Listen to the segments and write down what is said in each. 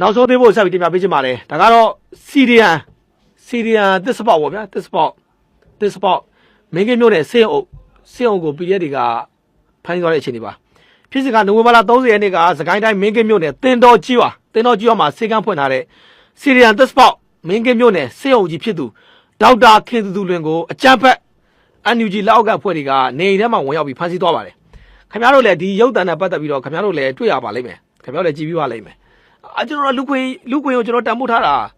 နောက်ဆုံးသေးဖို့ဆက်ပြီးတင်ပြပေးချင်ပါတယ်ဒါကတော့စီရီယန်သစ်စပေါက်ပေါ့ဗျာသစ်စပေါက်မင်းကင်းမျိုးနဲ့စေအုပ်ကို PDF တွေကဖမ်းဆီးသွားတဲ့အခြေအနေပါဖြစ်စဉ်ကနိုဝင်ဘာလ30ရက်နေ့ကစကိုင်းတိုင်းမင်းကင်းမျိုးနဲ့တင်တော်ကြီးမှာစေကန်းဖွင့်ထားတဲ့စီရီယန်သစ်စပေါက်မင်းကင်းမျိုးနဲ့စေအုပ်ကြီးဖြစ်သူဒေါက်တာခင်သူလွင်ကိုအကြမ်းဖက် NUG လက်အောက်ကဖွဲ့တွေကနေအိမ်ထဲမှာဝင်ရောက်ပြီးဖမ်းဆီးသွားပါတယ်ခင်ဗျားတို့လည်းဒီရုပ်သံနဲ့ပတ်သက်ပြီးတော့ခင်ဗျားတို့လည်းတွေ့ရပါလိမ့်မယ်ခင်ဗျားတို့လည်းကြည့်ပြီးပါလိမ့်မယ်ကျွန်တော်လူခွင့်ကိုကျွန်တော်တန်ဖိုးထားတာ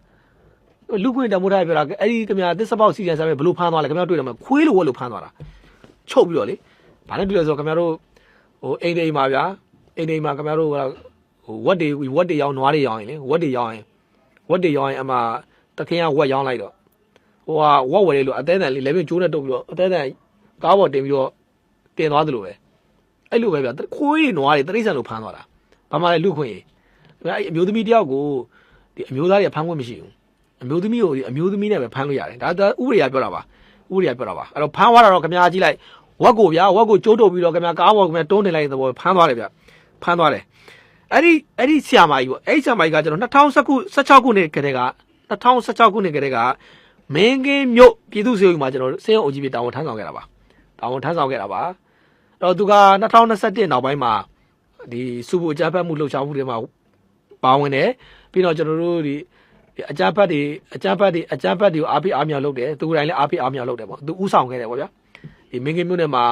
လူခွင့်တန်ဖိုးထားပြတာအဲ့ဒီခင်ဗျာသစ်စပေါက်စီရီယန်ဆာပဲဘလို့ဖမ်းသွားလဲခင်ဗျားတို့တွေ့တယ်မခွေးလိုဝက်လိုဖမ်းသွားတာချုပ်ပြီးတော့လေဘာလဲတွေ့လဲဆိုတော့ခင်ဗျားတို့အိမ်တိမ်မှာဗျာအိမ်တိမ်မှာခင်ဗျားတို့ဝက်တွေရောင်းနွားတွေရောင်းရင်လေဝက်တွေရောင်းရင်အမှတခင်ကဝက်ရောင်းလိုက်တော့ဝက်ဝယ်လေလို့အသေးတန်လေးလည်းပြကျိုးနဲ့တုပ်ပြီးတော့အသေးတန်ကားပေါ်တင်ပြီးတော့တင်သွားသလိုပဲအဲ့လိုပဲဗျာခွေးနွားတွေတရိစ္ဆာန်လိုဖမ်းသွားတာဘာမှလည်းလူခွင့်ရေးအဲ့အမျိုးသမီးတယောက်ကိုဒီအမျိုးသားတွေဖမ်းခွင့်မရှိဘူးအမျိုးသမီးကိုအမျိုးသမီးနဲ့ပဲဖမ်းလို့ရတယ်ဒါဥပဒေကပြောတာပါအဲ့တော့ဖမ်းသွားတာတော့ခင်ဗျားကြည့်လိုက်ဝက်ကိုကျိုးတုပ်ပြီးတော့ခင်ဗျာကားပေါ်ခင်ဗျာတွန်းတင်လိုက်တဲ့ဘောဖမ်းသွားတယ်ဗျဖမ်းသွားတယ်အဲ့ဒီဆရာမကြီးပေါ့အဲ့ဆရာမကြီးကကျွန်တော်2016ခုနှစ်ကတည်းကမင်းကင်းမြို့ပြည်သူ့စေအုပ်မှာကျွန်တော်စေအုပ်အကြီးပြတာဝန်ထမ်းဆောင်ခဲ့တာပါအဲ့တော့သူက2021နောက်ပိုင်းမှာဒီစုဖို့အကြမ်းဖက်မှုလှုပ်ရှားမှုတွေမှာပါဝင်တယ်ပြီးတော့ကျွန်တော်တို့ဒီအကြမ်းဖက်တွေကိုအားပေးအားမြောက်လုပ်တယ်သူကိုယ်တိုင်လည်းအားပေးအားမြောက်လုပ်တယ်ပေါ့သူဥဆောင်ခဲ့တယ်ပေါ့ဗျာဒီမင်းကင်းမြို့နယ်မှာ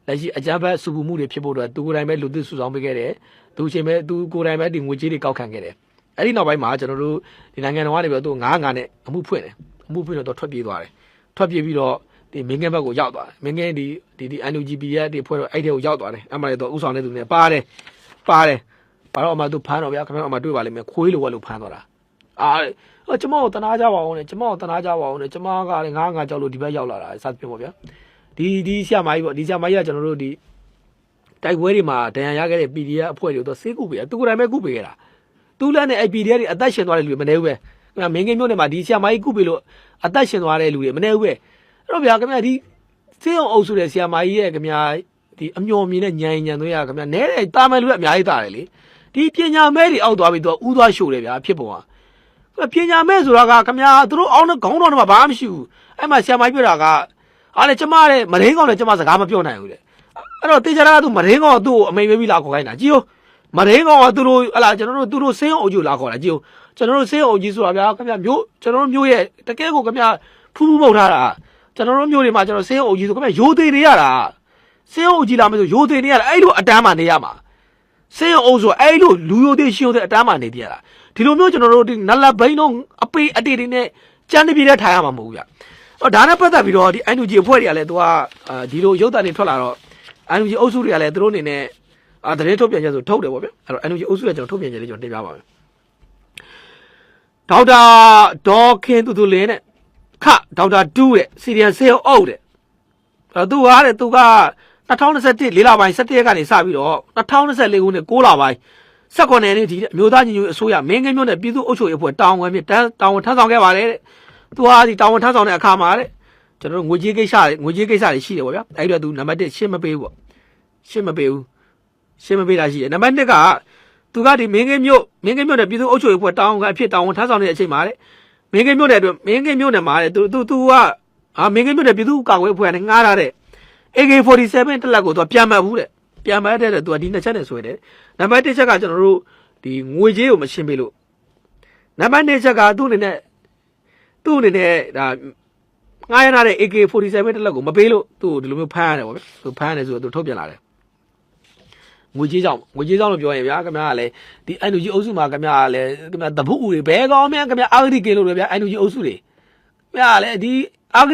လက်ရှိအကြမ်းဖက်စုမှုတွေဖြစ်ဖို့အတွက်သူကိုယ်တိုင်ပဲလူသစ်စုဆောင်ပေးခဲ့တယ်သူကိုယ်တိုင်ပဲဒီငွေကြေးတွေကောက်ခံခဲ့တယ်အဲ့ဒီနောက်ပိုင်းမှာကျွန်တော်တို့ဒီနိုင်ငံတော်ကနေပြီးတော့သူ9နဲ့အမှုဖွင့်တော့ထွက်ပြေးသွားတယ်ထွက်ပြေးပြီးတော့ဒီမင်းကင်းဘက်ကိုရောက်သွားတယ်မင်းကင်းဒီ NUGP ရဲ့ဒီဖွဲ့တော့အဲ့ထဲကိုရောက်သွားတယ်အမှန်လည်းတော့ဥဆောင်တဲ့သူနဲ့ပါတယ်ဘာတော့အမှသူဖမ်းတော့ဗျာခင်ဗျားအမှတွေ့ပါလိမ့်မယ်ခွေးလိုဝက်လိုဖမ်းသွားတာကျမကိုတနာကြပါအောင်နဲ့ကျမကလည်းငါကြောက်လို့ဒီဘက်ရောက်လာတာစသဖြင့်ပေါ့ဗျာဒီဆရာမကြီးပေါ့ဒီဆရာမကြီးကကျွန်တော်တို့ဒီတိုက်ပွဲတွေမှာဒဏ်ရာရခဲ့တဲ့ PDF အဖွဲ့တွေတော့စေးကုပေးတာသူကိုယ်တိုင်ပဲကုပေးခဲ့တာသူလည်းနဲ့ PDF တွေအသက်ရှင်သွားတဲ့လူတွေမနေဘူးပဲခင်ဗျာမင်းကင်းမျိုးနဲ့မှာဒီဆရာမကြီးကုပေးလို့အသက်ရှင်သွားတဲ့လူတွေမနေဘူးပဲအဲ့တော့ဗျာခင်ဗျာဒီစေးအောင်အုပ်စုတဲ့ဆရာမကြီးရဲ့ခင်ဗျာဒီအမျော်မြင်တဲ့ညံသွင်းရခင်ဗျာနဲတဲ့တာမယ်လူတွေအများကြီးတာတယ်လေဒီပညာမဲတွေအောက်သွားပြီးတော့ဥသွားရှို့တယ်ဗျာဖြစ်ပုံကပညာမဲဆိုတာကခင်ဗျာသူတို့အောင်းတဲ့ခေါင်းတော်တွေမှာဘာမှမရှိဘူးအဲ့မှာဆရာမကြီးပြောတာကအားလေကျမတဲ့မရင်းကောင်လည်းကျမစကားမပြောနိုင်ဘူးလေအဲ့တော့တေချာကသူမရင်းကောင်သူ့ကိုအမိန်ပေးပြီးလာခေါ်ခိုင်းတာကြည့်ဦးမရင်းကောင်ကသူတို့ဟလာကျွန်တော်တို့သူတို့စေးအောင်အုပ်ကြီးလာခေါ်တာကြည့်ဦးကျွန်တော်တို့စေးအောင်အုပ်ကြီးဆိုတာဗျာခင်ဗျာမျိုးကျွန်တော်တို့မျိုးရဲ့တကယ်ကိုခင်ဗျာဖူးမှုတ်ထားတာကျွန်တော်တို့မျိုးတွေမှာကျွန်တော်စေးအောင်အုပ်ကြီးဆိုခင်ဗျာရိုးသေးနေရတာစေးအောင်အုပ်ကြီးလာမယ်ဆိုရိုးသေးနေရတာအဲ့လိုအတန်းမှနေရမှာစေးအောင်အုပ်ဆိုအဲ့လိုလူရိုးသေးရှင်ရိုးသေးအတန်းမှနေပြရတာဒီလိုမျိုးကျွန်တော်တို့ဒီနလဘိန်းတော့အပေအတေတွေနဲ့ကြမ်းတပြေးတဲ့ထိုင်ရမှာမဟုတ်ဘူးဗျဒါနဲ့ပတ်သက်ပြီးတော့ဒီ NUG အဖွဲ့တွေကလည်းသူကဒီလိုရုပ်သံတွေထွက်လာတော့ NUG အုပ်စုတွေကလည်းသူတို့အနေနဲ့တရေထုတ်ပြန်ချက်ဆိုထုတ်တယ်ပေါ့ဗျအဲ့တော့ NUG အုပ်စုကကျွန်တော်ထုတ်ပြန်ချက်လေးကျွန်တော်တင်ပြပါမယ်ဒေါက်တာဒေါ်ခင်သူလင်းနဲ့ဒေါက်တာတူးတဲ့စီရီယန်ဆေးအုပ်တဲ့သူက2021 4လပိုင်း17ရက်ကနေစပြီးတော့2024ခုနှစ်6လပိုင်း19ရက်နေ့ဒီအမျိုးသားညီညွတ်အစိုးရမင်းကင်းမြို့နယ်ပြည်သူ့အုပ်ချုပ်ရေးအဖွဲ့တာဝန်ထမ်းဆောင်ခဲ့ပါတယ်တဲ့သူဟာဒီတာဝန်ထမ်းဆောင်တဲ့အခါမှာတဲ့ကျွန်တော်တို့ငွေကြေးကိစ္စတွေရှိတယ်ပေါ့ဗျာအဲ့တော့သူနံပါတ်1ရှင်းမပေးဘူးရှင်းမပေးတာရှိတယ်နံပါတ်2ကသူကဒီမင်းကင်းမြို့နယ်ပြည်သူ့အုပ်ချုပ်ရေးအဖွဲ့တာဝန်အဖြစ်တာဝန်ထမ်းဆောင်နေတဲ့အချိန်မှာတဲ့မင်းကင်းမြို့နယ်မှာတဲ့သူကမင်းကင်းမြို့နယ်ပြည်သူ့ကာကွယ်အဖွဲ့နဲ့ငှားထားတဲ့ AK47 တက်လက်ကိုသူပြန်မှတ်ဘူးတဲ့ပြန်မှတ်တဲ့သူကဒီနှစ်ချက်နဲ့ဆွဲတယ်နံပါတ်1ချက်ကကျွန်တော်တို့ဒီငွေကြေးကိုမရှင်းပေးလို့နံပါတ်2ချက်ကသူ့အနေနဲ့ဒါငှားရတဲ့ AK47 တက်လက်ကိုမပေးလို့သူ့ဒီလိုမျိုးဖမ်းရတယ်ပေါ့ဗျသူဖမ်းရတယ်ဆိုတော့သူထုတ်ပြန်လာတယ်ငွေကြေးကြောင့်လို့ပြောရင်ဗျာခင်ဗျားကလည်းဒီ NUG အုပ်စုမှာခင်ဗျားကလည်းခင်ဗျားတပုတ်ဦးတွေဘဲကောင်းမြန်ခင်ဗျားအာဂရိကင်းလို့လေဗျာ NUG အုပ်စုတွေခင်ဗျားကလည်းဒီအာဂ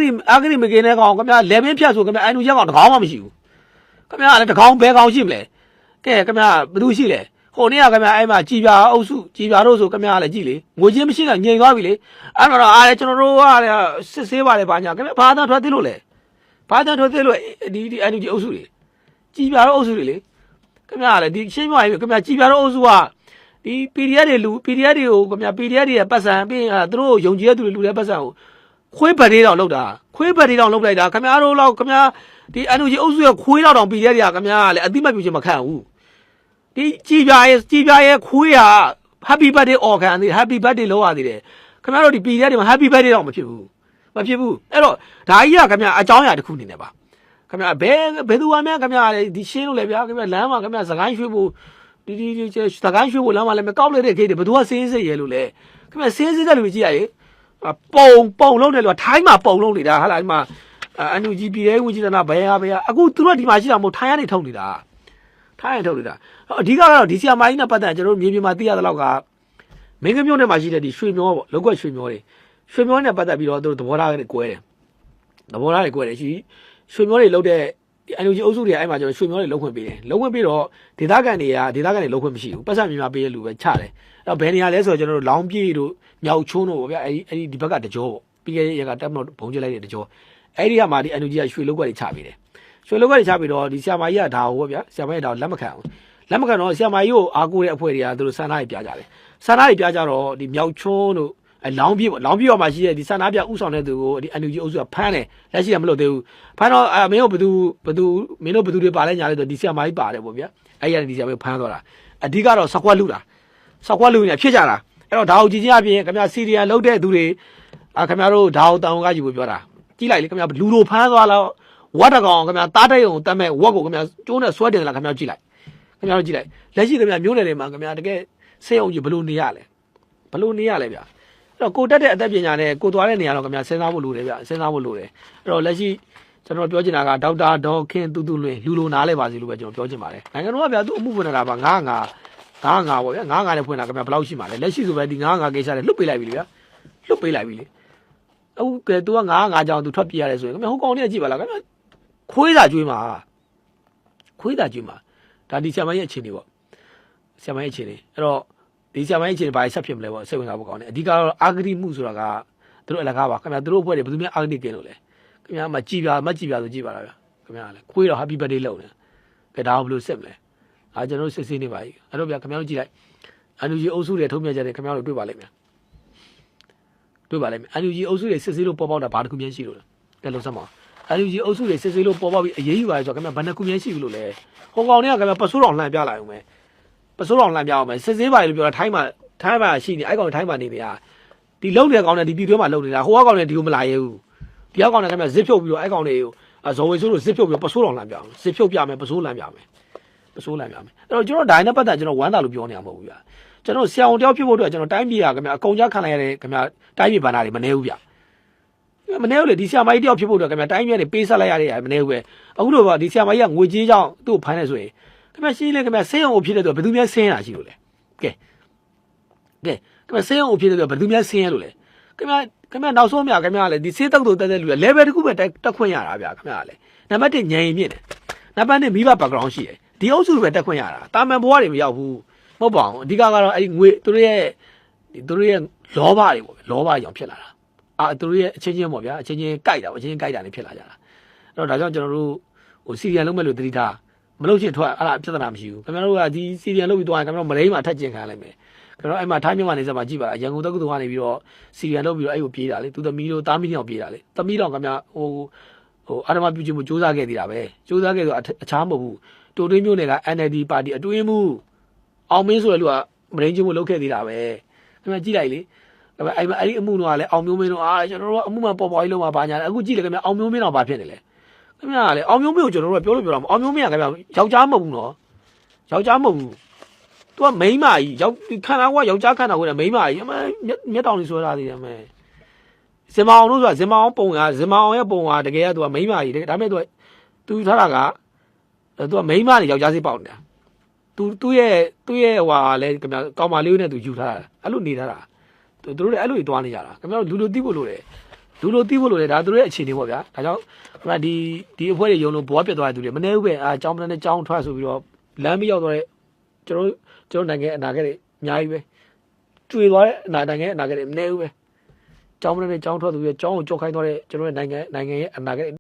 ရိမကင်းတဲ့ကောင်ခင်ဗျားလေဘင်းဖြတ်ဆိုခင်ဗျား NUG ကောင်တကောင်မှမရှိဘူးခင်ဗျားကလည်းတကောင်ဘဲကောင်းရှိမလဲကဲခင်ဗျားဘယ်သူရှိလဲဟိုနေ့ကခင်ဗျားအဲ့မှာကြည်ပြအုပ်စုကြည်ပြတို့ဆိုခင်ဗျားကလည်းကြည်လေငွေချင်းမရှိတော့ငြိမ်သွားပြီလေအဲ့တော့ကျွန်တော်တို့ကစစ်ဆေးပါလေဘာညာခင်ဗျားဘာသာထွက်သေးလို့လေဘာသာထွက်သေးလို့ဒီ NUG အုပ်စုတွေကြည်ပြတို့အုပ်စုတွေလေခင်ဗျားကလည်းဒီရှင်းပြရင်ခင်ဗျားကြည်ပြတို့အုပ်စုကဒီ PDF တွေကိုခင်ဗျား PDF တွေရဲ့ပတ်စံပြီးသူတို့ယုံကြည်တဲ့သူတွေလူတဲ့ပတ်စံကိုခွေးပတ်သေးတောင်လောက်တာခွေးပတ်သေးတောင်လောက်လိုက်တာခင်ဗျားတို့လောက်ခင်ဗျားဒီ NUG အုပ်စုရဲ့ခွေးတောင် PDF တွေကခင်ဗျားကလည်းအတိမတ်ပြုခြင်းမခံဘူးဒီကြည်ပြရဲ့ခွေးက happy birthday အော်ခံသေး happy birthday လောက်ရသေးတယ်ခင်ဗျားတို့ဒီပြည်ထဲတွေမှာ happy birthday တော့မဖြစ်ဘူးအဲ့တော့ဒါကြီးကခင်ဗျာအကြောင်းအရာတစ်ခုနေနေပါခင်ဗျာဘယ်သူမှမခင်ဗျာဒီရှင်းလို့လေဗျာခင်ဗျာလမ်းမှာခင်ဗျာစကိုင်းရွှေ့ဖို့ဒီစကိုင်းရွှေ့ဖို့လမ်းမှာလည်းမကောက်လိုက်တဲ့ဂိတ်တွေဘယ်သူကစင်းစစ်ရဲလို့လဲခင်ဗျာစင်းစစ်တဲ့လူကြီးရရေပုံလုံးတယ်လို့ထိုင်းမှာပုံလုံးနေတာဟာလားဒီမှာအန်ယူဂျီပြည်ရဲ့ဝင်ကြီးတနာဘယ်ဟာအခုသူတို့ဒီမှာရှိတာမဟုတ်ထိုင်းကနေထုတ်နေတာထိုင်းရထုတ်နေတာအဓိကတော့ဒီဆီယာမိုင်းနဲ့ပတ်သက်ကျွန်တော်တို့မြေပြင်မှာသိရတဲ့လောက်ကမင်းကမျိုးနဲ့မှာရှိတဲ့ဒီရွှေမျောပေါ့လောက်ကွက်ရွှေမျောနဲ့ပတ်သက်ပြီးတော့သူတို့သဘောထားတွေကွဲတယ်ရှိရွှေမျောတွေလောက်တဲ့ဒီအန်ယူဂျီအုပ်စုတွေအဲ့မှာကျွန်တော်ရွှေမျောတွေလောက်ခွင့်ပေးတယ်လောက်ခွင့်ပေးတော့ဒေသခံတွေလောက်ခွင့်မရှိဘူးပတ်စံမြန်မာပေးရလူပဲချတယ်အဲ့တော့ဘယ်နေရာလဲဆိုတော့ကျွန်တော်တို့လောင်းပြေးတို့မြောက်ချုံးတို့ပေါ့ဗျာအဲ့ဒီဘက်ကတကြောပေါ့ပြီးခဲ့တဲ့ရက်ကတက်မလို့ဘုံကျလိုက်တဲ့တကြောအဲ့ဒီကမှဒီအန်ယူဂျီကရွှေလောက်ကွက်တွေချပေးတယ်ရွှေလောက်ကွက်တွေချပြီးတော့ဒီဆီယာမိုင်းကဒါဟုတ်ဗျာဆီယာမိုင်းကဒါလက်မခံဘူးလက်မခံတော့ဆီယာမိုင်းကိုအားကိုးတဲ့အဖွဲ့တွေကသူတို့စန္ဒတွေပြကြတယ်စန္ဒတွေပြကြတော့ဒီမြောက်ချုံးတို့လောင်းပြေးပေါ့လောင်းပြေးပေါ်မှာရှိတဲ့ဒီစန္ဒပြဥဆောင်တဲ့သူကိုဒီအန်ယူဂျီအုပ်စုကဖမ်းတယ်လက်ရှိကမလို့သေးဘူးဖမ်းတော့မင်းတို့ဘယ်သူမင်းတို့ဘယ်သူတွေပါလဲညာလဲဆိုဒီဆီယာမိုင်းပါတယ်ပေါ့ဗျာအဲ့ဒီကနေဒီဆီယာမိုင်းဖမ်းသွားတာအဓိကတော့စကွက်လူနေဖြစ်ကြတာအဲ့တော့ဒါကိုကြည့်ချင်းအပြင်ခင်ဗျာစီရီယန်လုတ်တဲ့သူတွေခင်ဗျားတို့ဒါကိုတောင်းကယူဖို့ပြောတာကြည့်လိုက်လေခင်ဗျာလူလိုဖမ်းသွားတော့ဝတ်တကောင်ခင်ဗျာသားတိုက်အောင်တတ်မဲ့ဝက်ကိုခင်ဗျာကျိုးနဲ့ဆွဲတင်လာခင်ဗျာကြည့်လိုက်လက်ရှိခင်ဗျာမျိုးနယ်တွေမှာခင်ဗျာတကယ်စေအောင်ကြီးဘလို့နေရလဲဗျအဲ့တော့ကိုတက်တဲ့အသက်ပညာနဲ့ကိုသွားတဲ့နေရာတော့ခင်ဗျာစဉ်းစားဖို့လိုတယ်ဗျအဲ့တော့လက်ရှိကျွန်တော်ပြောချင်တာကဒေါက်တာဒေါ်ခင်တူလွင်လူလိုနားလဲပါစီလို့ပဲကျွန်တော်ပြောချင်ပါတယ်နိုင်ငံတော်ကဗျာသူအမှုဖွင့်တာပါငါးပေါ့ဗျာငါးနဲ့ဖွင့်တာခင်ဗျာဘယ်လောက်ရှိမှာလဲလက်ရှိဆိုပဲဒီငါးကိစ္စတွေလွတ်ပေးလိုက်ပြီလေဗျာလွတ်ပေးလိုက်ပြီလေအခုကဲ तू ကငါးကြောင် तू ထွက်ပြေးရတယ်ဆိုရင်ခင်ဗျာဟိုကောင်လေးကကြည့်ပါလားခင်ဗျာခွေးသာကျွေးမှာဒါဒီဆရာမရဲ့အခြေအနေပေါ့ဆရာမရဲ့အခြေအနေအဲ့တော့ဒီဆရာမရဲ့အခြေအနေဘာဆက်ဖြစ်မလဲပေါ့စိတ်ဝင်စားဖို့ကောင်းတယ်အဓိကတော့အာဂတိမှုဆိုတာကသူတို့အလကားပါခင်ဗျာသူတို့အဖွဲ့တွေဘယ်သူများအာဂတိကင်းလို့လဲခင်ဗျာမကြည့်ပြဆိုကြည့်ပါလားဗျခင်ဗျာလေခွေးတော့ happy birthday လုပ်နေကဲဒါဘယ်လိုဆက်မလဲကျွန်တော်စစ်ဆေးနေပါပြီအဲ့တော့ဗျာခင်ဗျာတို့ကြည့်လိုက်အန်ယူဂျီအုပ်စုတွေထုံးပြကြတယ်ခင်ဗျာတို့တွေ့ပါလိမ့်မယ်အန်ယူဂျီအုပ်စုတွေစစ်ဆေးလို့ပေါ်ပေါက်တာဘာတစ်ခုမှရှိလို့လဲကဲလုံးစမ်းပါအန်ယူဂျီအုပ်စုတွေစစ်ဆေးလို့ပေါ်ပေါက်ပြီးအရေးယူပါဆိုတော့ခင်ဗျာဘယ်နှခုမှရှိဘူးလို့လဲဟိုကောင်တွေကခင်ဗျာပစိုးတော်လှန်ပြလိုက်အောင်မယ်စစ်ဆေးပါလို့ပြောတာထိုင်းမှာရှိနေအဲ့ကောင်ထိုင်းမှာနေနေတာဒီလုံတဲ့ကောင်နဲ့ဒီပြည်တွင်းမှာလုံနေတာဟိုကောင်နဲ့ဒီကိုမလာရဲဘူးဒီကောင်နဲ့ခင်ဗျာဇစ်ဖြုတ်ပြီးတော့အဲ့ကောင်တွေကိုဇော်ဝေဆိုးလို့ဇစ်ဖြုတ်ပြီးတော့ပစိုးတော်လှန်ပြအောင်ဇစ်ဖြုတ်ပြမယ်ပစိုးလှန်ပြမယ်အဲ့တော့ကျွန်တော်ဒိုင်းနဲ့ပတ်သက်ကျွန်တော်ဝမ်းသာလို့ပြောနေရမှာမဟုတ်ဘူးဗျာကျွန်တော်ဆရာဝန်တယောက်ဖြစ်ဖို့အတွက်ကျွန်တော်တိုင်းပြည်ကခင်ဗျာအကုန်ကြခံလိုက်ရတဲ့ခင်ဗျာတိုင်းပြည်ဘဏ္ဍာတွေမနေဘူးဗျာမနေဘူးလေဒီဆရာမကြီးတယောက်ဖြစ်ဖို့အတွက်ခင်ဗျာတိုင်းပြည်ကနေပေးဆက်လိုက်ရတဲ့မနေဘူးပဲအခုလိုပါဒီဆရာမကြီးကငွေကြေးကြောင့်သူ့ကိုဖမ်းနေဆိုရင်ခင်ဗျာရှင်းလေခင်ဗျာဆေးရုံကိုဖြစ်တဲ့သူဘယ်သူများဆင်းရတာရှိလို့လဲကဲခင်ဗျာဆေးရုံကိုဖြစ်တဲ့သူဘယ်သူများဆင်းရလို့လဲခင်ဗျာနောက်ဆုံးမြခင်ဗျာလေဒီဆေးတောက်တို့တက်တဲ့လူက level တစ်ခုပဲတက်ခွင့်ရတာဗျာခင်ဗျာလေနံပါတ်1ညံရင်မြင့်တယ်နံပါတ်2မိဘ background ရှိတယ်ဒီအုပ်စုပဲတက်ခွင့်ရတာတာမန်ဘဝတွေမရောက်ဘူးမဟုတ်ပါဘူးအဓိကတော့အဲ့ဒီငွေသူတို့ရဲ့လောဘတွေပေါ့လောဘကြောင့်ဖြစ်လာတာသူတို့ရဲ့အချင်းချင်းပေါ့ဗျာအချင်းချင်းကြိုက်တာနေဖြစ်လာကြတာအဲ့တော့ဒါကြောင့်ကျွန်တော်တို့ဟိုစီရီယံလုံးမဲ့လို့တတိထားမလုပ်ချင်ထွက်အဲ့ဒါပြဿနာမရှိဘူးခင်ဗျားတို့ကဒီစီရီယံလုပ်ပြီးသွားရင်ခင်ဗျားတို့မရိန်းမှာထက်ကျင်ခံလိုက်မယ်ခင်ဗျားတို့အဲ့မှာထိုင်းမြန်မာနေစမှာကြည့်ပါလားရန်ကုန်တက္ကသိုလ်ကနေပြီးတော့စီရီယံလုပ်ပြီးတော့အဲ့ကိုပြေးတာလေသူသမီးတို့သားမီးတောင်ပြေးတာလေသမီးတောင်ခင်ဗျာဟိုအာရမပြုချင်မှုစူးစမ်းခဲ့သေးတာပဲစူးစမ်းခဲ့ဆိုအခြားမဟုတ်ဘူးတိုတွင်းမျိုးတွေက NLD ပါတီအတွင်းမှုအောင်မင်းဆိုတဲ့လူကမရင်းချင်းမှုလုပ်ခဲ့သေးတာပဲခင်ဗျာကြည့်လိုက်လေအဲ့ဒီအမှုတော့လည်းအောင်မျိုးမင်းတို့ကျွန်တော်တို့အမှုမှပေါ်ကြီးလုံးမှာဘာညာလဲအခုကြည့်လေခင်ဗျာအောင်မျိုးမင်းတော့ဘာဖြစ်နေလဲခင်ဗျာလေအောင်မျိုးမင်းကိုကျွန်တော်တို့ပြောလို့ပြောတာမအောင်မျိုးမင်းကခင်ဗျာယောက်ျားမဟုတ်ဘူးနော်ယောက်ျားမဟုတ်ဘူးသူကမိန်းမကြီးခန္ဓာကယောက်ျားခန္ဓာကိုလည်းမိန်းမကြီးမျက်တောင်လေးဆွဲထားသေးတယ်မဲဇင်မအောင်တို့ဆိုတာဇင်မအောင်ပုံကဇင်မအောင်ရဲ့ပုံကတကယ်ကသူကမိန်းမကြီးဒါပေမဲ့သူထားတာကသူကမိန်းမနဲ့ယောက်ျားစိပေါက်နေတာသူ့ရဲ့ဟွာလဲခင်ဗျာကောင်မလေးနဲ့သူယူထားတာအဲ့လိုနေထားတာသူတို့လည်းအဲ့လိုသွားနေကြတာခင်ဗျားတို့လူလိုသိဖို့လိုတယ်ဒါသူတို့ရဲ့အခြေအနေပေါ့ဗျာဒါကြောင့်ခင်ဗျာဒီအဖွဲ့တွေယုံလို့ဘောပြတ်သွားတဲ့သူတွေမနေဘူးပဲအကြောင်းမနဲ့ကြောင်းထွက်ဆိုပြီးတော့လမ်းမရောက်တော့တဲ့ကျွန်တော်နိုင်ငံအနာဂတ်တွေအများကြီးပဲကျွေသွားတဲ့နိုင်ငံအနာဂတ်တွေမနေဘူးပဲကြောင်းမနဲ့ကြောင်းထွက်သူတွေကြောင်းကိုကြောက်ခိုင်းသွားတဲ့ကျွန်တော်ရဲ့နိုင်ငံရဲ့အနာဂတ်